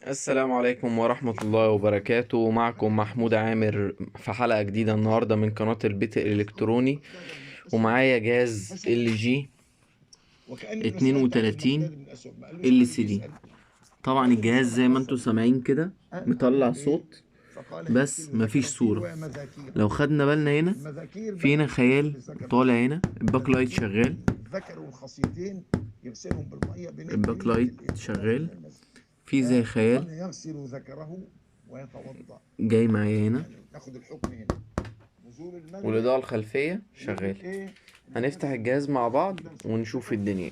السلام عليكم ورحمة الله وبركاته. معكم محمود عامر في حلقة جديدة النهاردة من قناة البيت الإلكتروني، ومعايا جهاز ال جي 32 ال سي دي. طبعا الجهاز زي ما انتوا سامعين كده مطلع صوت بس مفيش صورة. لو خدنا بالنا هنا في هنا خيال طالع، هنا الباك لايت شغال، الباك لايت شغال في زي خيال جاي معايا هنا، والإضاءة الخلفية شغال. هنفتح الجهاز مع بعض ونشوف الدنيا.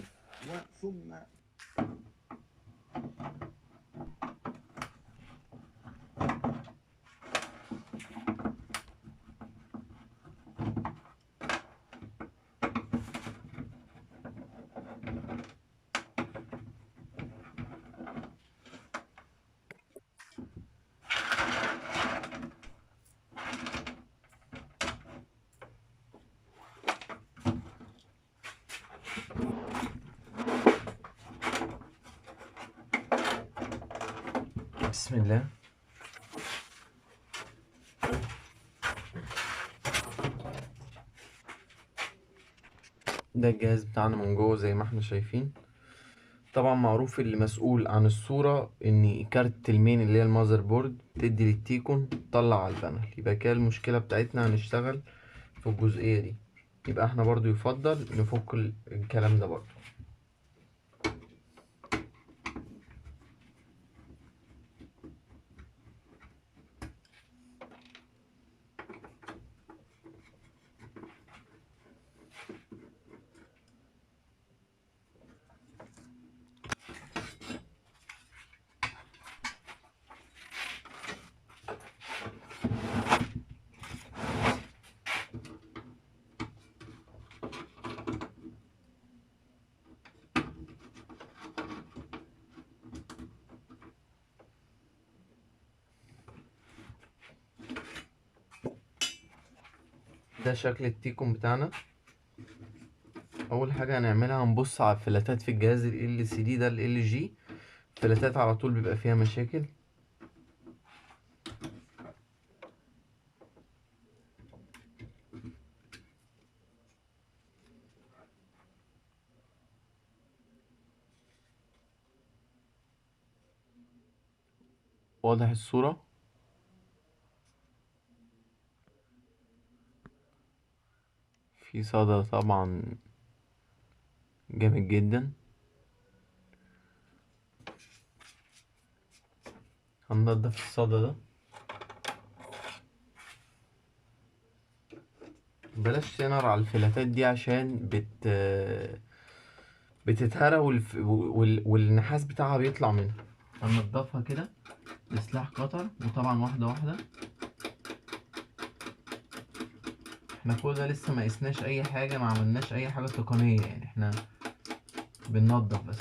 بسم الله. ده الجهاز بتاعنا من جوه زي ما احنا شايفين. طبعا معروف اللي مسؤول عن الصورة ان كارت المين اللي هي المذر بورد تدي للتيكون تطلع على البانل، يبقى كده المشكلة بتاعتنا هنشتغل في الجزئية دي. يبقى احنا برضو يفضل نفك الكلام ده برضو. ده شكل التيكون بتاعنا. اول حاجة هنعملها هنبص على الفلاتات في الجهاز ال LCD ده ال LG. الفلاتات على طول بيبقى فيها مشاكل. واضح الصورة؟ في صدى طبعا جامد جدا. هننضف الصدى ده. بلاش تنر على الفلاتات دي عشان بتتهرى والنحاس بتاعها بيطلع منها. هننضفها كده بسلاح قطر، وطبعا واحدة واحدة. احنا كل ده لسه ما قسناش اي حاجة، ما عملناش اي حاجة تقنية، يعني احنا بننضف بس.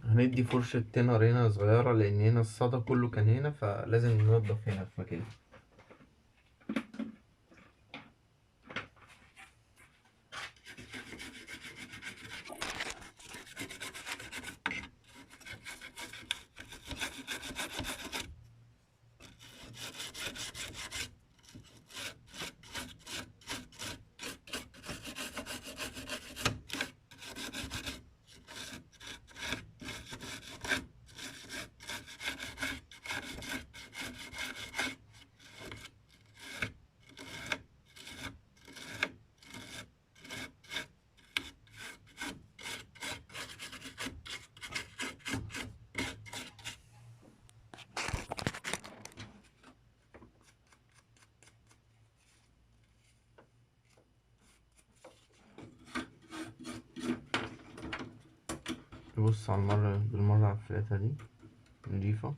هندي فرشة تنر هنا صغيرة لأن هنا الصدى كله كان هنا، فلازم ننضف هنا في مكان. نبص على بالمرة على الفلاتة دي نضيفة.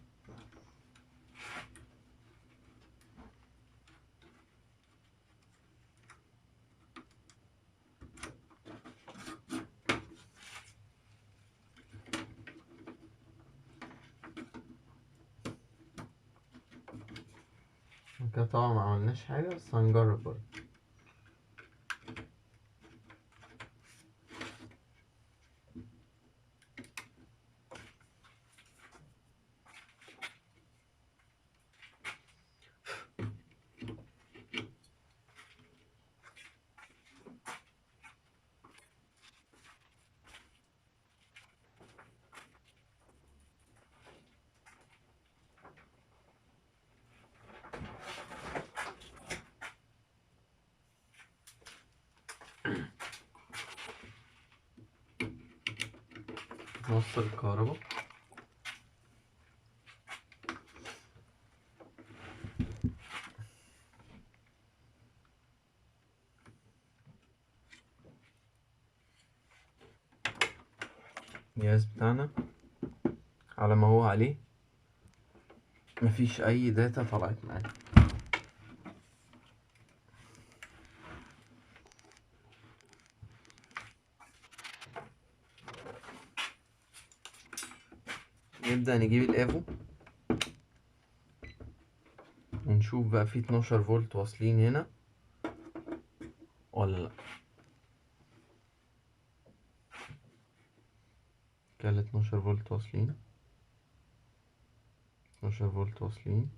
كده طبعا ما عملناش حاجة، بس هنجرب برضه. نوصل الكهرباء. الجهاز بتاعنا على ما هو عليه مفيش اي داتا طلعت معانا. نبدأ نجيب الافو ونشوف بقى في 12 فولت واصلين هنا ولا لا. كان 12 فولت واصلين، 12 فولت واصلين.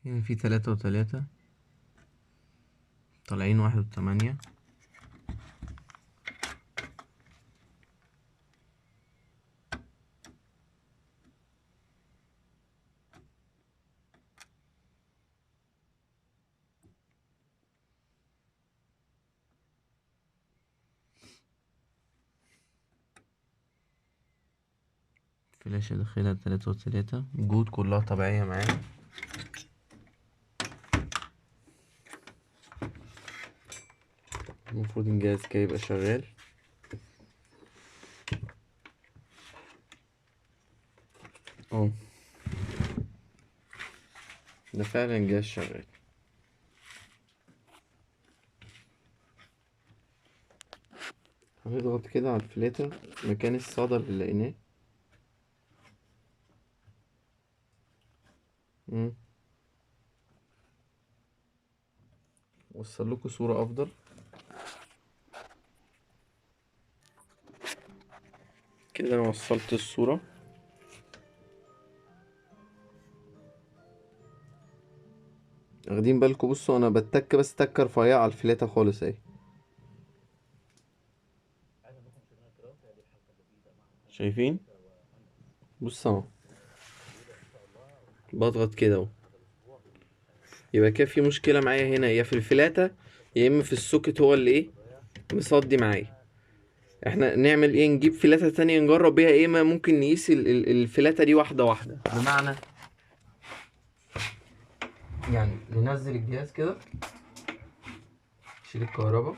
هنا في 3 و3 طالعين 1 و8. فلاشة داخلها 3 و3، جود كلها طبيعية معانا. المفروض الجهاز كده يبقى شغال. اه ده فعلا الجهاز شغال. هنضغط كده على الفلاتة مكان الصدى اللي لقيناه. وصل لكم صورة افضل. كده انا وصلت الصورة. واخدين بالكم؟ بصوا انا بتك بس تكة رفيعة على الفلاتة خالص اهي. شايفين؟ بص اهو بضغط كده اهو. يبقى كده في مشكلة معايا هنا، يا في الفلاتة يا اما في السوكت هو اللي ايه مصدي معايا. احنا نعمل ايه؟ نجيب فلاتة تانية نجرب بيها ايه، ما ممكن نقيس الفلاتة دي واحدة واحدة. بمعنى يعني ننزل الجهاز كده، نشيل الكهرباء،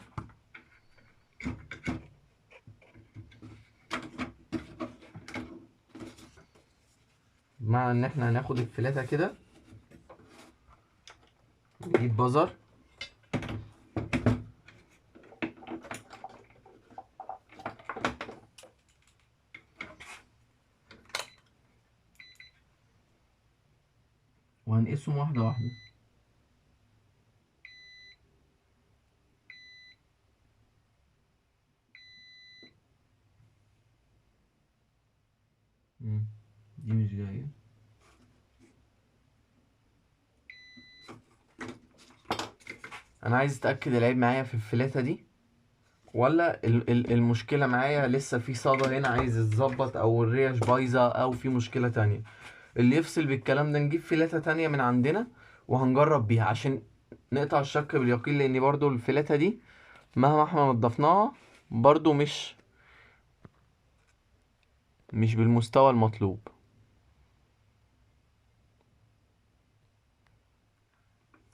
مع ان احنا هناخد الفلاتة كده نجيب بزر وهنقيسهم واحدة واحدة. دي مش جاية. انا عايز اتاكد العيب معايا في الفلاتة دي، ولا المشكلة معايا لسه في صدى هنا عايز يتظبط، او الريش بايظة، او في مشكلة تانية. اللي يفصل بالكلام ده نجيب فلاتة تانية من عندنا وهنجرب بيها عشان نقطع الشك باليقين، لان برضو الفلاتة دي مهما احنا نضفناها برضو مش بالمستوى المطلوب.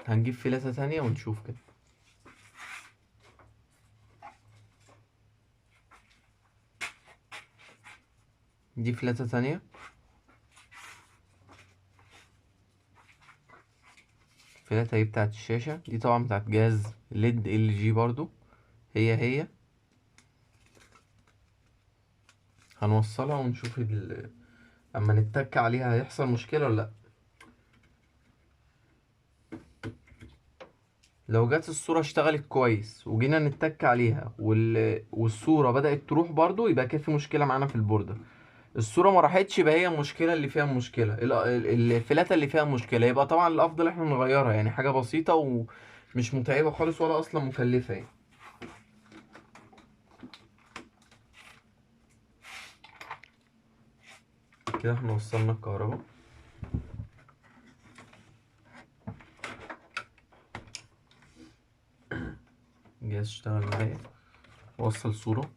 هنجيب فلاتة تانية ونشوف كده. دي فلاتة تانية. الفلاتة دي بتاعت الشاشة، دي طبعا بتاعت جهاز ليد ال جي برضو، هي هنوصلها ونشوف اما نتك عليها هيحصل مشكلة ولا لا. لو جت الصورة اشتغلت كويس وجينا نتك عليها والصورة بدأت تروح برضو، يبقى كده في مشكلة معانا في البوردة. الصورة ما راحتش، يبقى هي المشكلة اللي فيها مشكلة، الفلاتة اللي فيها مشكلة. يبقى طبعا الأفضل احنا نغيرها، يعني حاجة بسيطة ومش متعبة خالص ولا أصلا مكلفة يعني. كده احنا وصلنا الكهرباء. الجهاز اشتغل معايا. وصل صورة.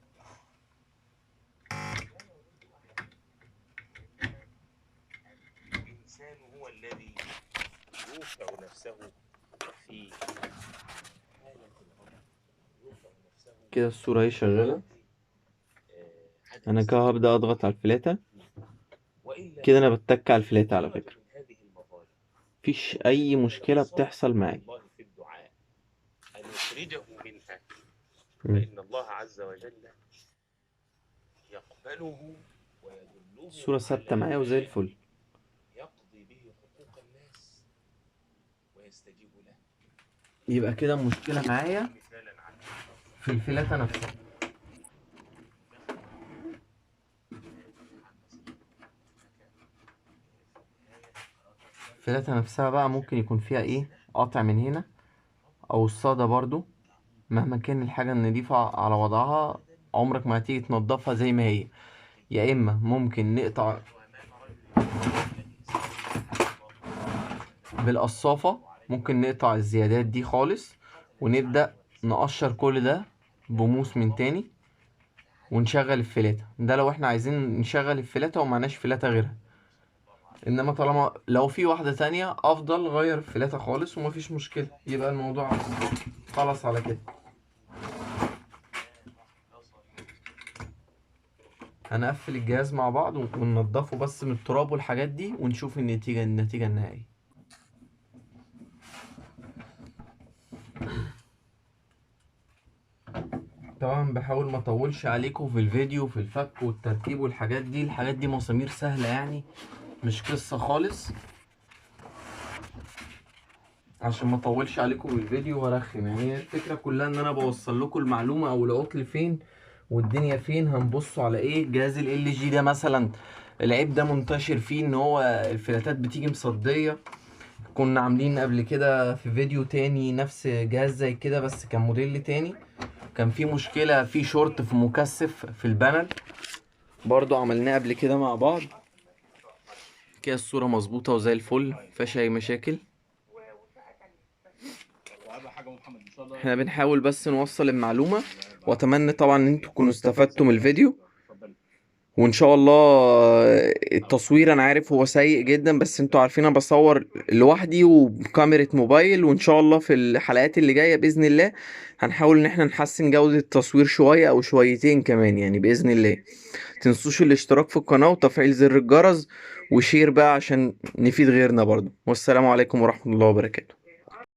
الإنسان هو الذي يوقع نفسه في حالة الغضب، يوقع نفسه كده الصورة اهي شغالة. عدم أنا كده هبدأ أضغط على الفلاتة. وإلا كده أنا بتك على الفلاتة على كثيرة فكرة، من هذه المظالم مفيش أي مشكلة بتحصل معايا. الله في الدعاء أن يخرجه منها، مم. فإن الله عز وجل يقبله ويدله الصورة ثابتة على معايا وزي ما الفل. يقضي به حقوق الناس ويستجيب له. يبقى كده المشكلة معايا مثالا على في الفلاتة نفسها. الفلاتة نفسها بقى ممكن يكون فيها ايه، قطع من هنا او الصدى برضو. مهما كان الحاجة النضيفة على وضعها عمرك ما هتيجي تنضفها زي ما هي. يا اما ممكن نقطع بالقصافة، ممكن نقطع الزيادات دي خالص ونبدأ نقشر كل ده بموس من تاني ونشغل الفلاتة. ده لو احنا عايزين نشغل الفلاتة ومعناش فلاتة غيرها. انما طالما لو في واحدة تانية افضل، غير الفلاتة خالص ومفيش مشكلة، يبقى الموضوع خلص على كده. هنقفل الجهاز مع بعض وننضفه بس من التراب والحاجات دي ونشوف النتيجة النهائية. طبعا بحاول ما اطولش عليكم في الفيديو في الفك والتركيب والحاجات دي. الحاجات دي مسامير سهلة يعني، مش قصة خالص، عشان ما اطولش عليكم في الفيديو وارخم. يعني هي الفكرة كلها ان انا بوصل لكم المعلومة او العطل فين والدنيا فين. هنبصوا على ايه، جهاز ال جي ده مثلا العيب ده منتشر فيه ان هو الفلاتات بتيجي مصدية. كنا عاملين قبل كده في فيديو تاني نفس جهاز زي كده بس كان موديل تاني، كان في مشكلة في شورت في مكثف في البانل، برضو عملناه قبل كده مع بعض. كده الصورة مظبوطة وزي الفل، مفيهاش اي مشاكل. احنا بنحاول بس نوصل المعلومة، واتمنى طبعا ان انتوا تكونوا استفدتوا من الفيديو. وان شاء الله التصوير انا عارف هو سيء جدا، بس انتوا عارفين انا بصور لوحدي وبكاميرا موبايل، وان شاء الله في الحلقات اللي جاية باذن الله هنحاول ان احنا نحسن جودة التصوير شوية او شويتين كمان يعني باذن الله. تنسوش الاشتراك في القناة وتفعيل زر الجرس وشير بقى عشان نفيد غيرنا برضو. والسلام عليكم ورحمة الله وبركاته.